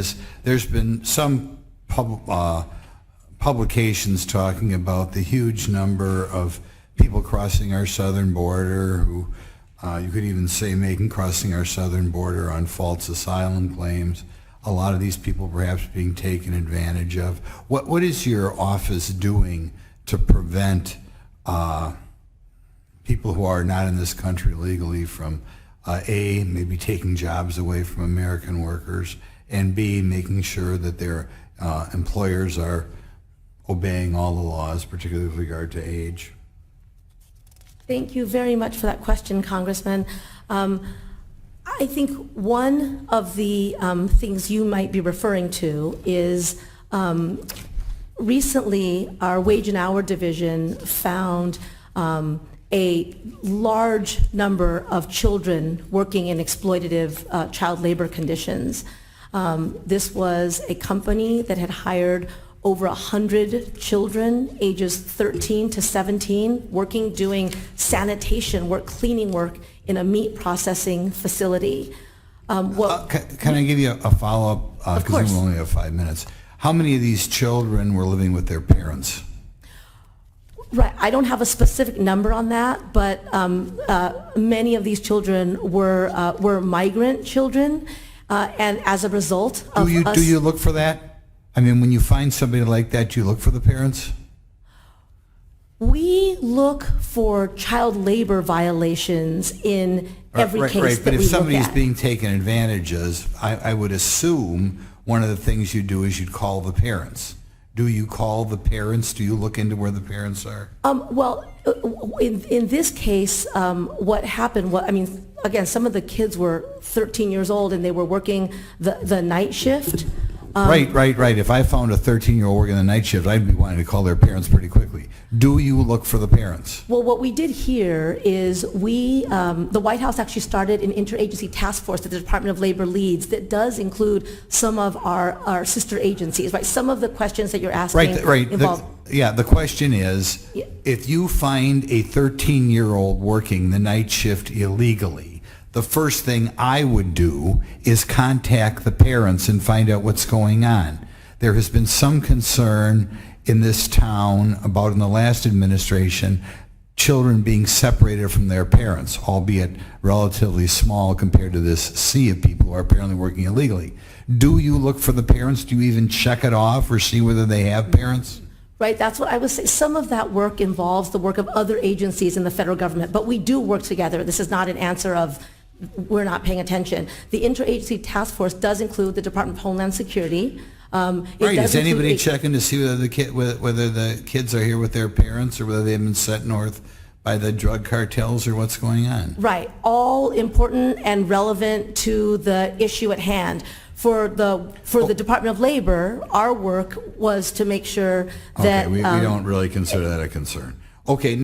is there's been some publications talking about the huge number of people crossing our southern border who you could even say making crossing our southern border on false asylum claims. A lot of these people perhaps being taken advantage of. What is your office doing to prevent people who are not in this country legally from A, maybe taking jobs away from American workers, and B, making sure that their employers are obeying all the laws, particularly with regard to age? Thank you very much for that question, Congressman. I think one of the things you might be referring to is recently our Wage and Hour Division found a large number of children working in exploitative child labor conditions. This was a company that had hired over 100 children ages 13 to 17 working doing sanitation work, cleaning work in a meat processing facility. Can I give you a follow-up? Of course. Because we only have 5 minutes. How many of these children were living with their parents? Right, I don't have a specific number on that, but many of these children were migrant children, and as a result of Do you look for that? I mean, when you find somebody like that, do you look for the parents? We look for child labor violations in every case that we look at. But if somebody's being taken advantage of, I would assume one of the things you do is you'd call the parents. Do you call the parents? Do you look into where the parents are? Well, in this case, what happened, again, some of the kids were 13 years old and they were working the night shift. Right. If I found a 13-year-old working the night shift, I'd be wanting to call their parents pretty quickly. Do you look for the parents? Well, what we did here is the White House actually started an interagency task force that the Department of Labor leads that does include some of our sister agencies, right? Some of the questions that you're asking involve... The question is, if you find a 13-year-old working the night shift illegally, the first thing I would do is contact the parents and find out what's going on. There has been some concern in this town about in the last administration, children being separated from their parents, albeit relatively small compared to this sea of people who are apparently working illegally. Do you look for the parents? Do you even check it off or see whether they have parents? Right, that's what I would say. Some of that work involves the work of other agencies in the federal government, but we do work together. This is not an answer of we're not paying attention. The interagency task force does include the Department of Homeland Security. Is anybody checking to see whether the kids are here with their parents or whether they've been sent north by the drug cartels or what's going on? Right, all important and relevant to the issue at hand. For the Department of Labor, our work was to make sure that... we don't really consider that a concern. Okay.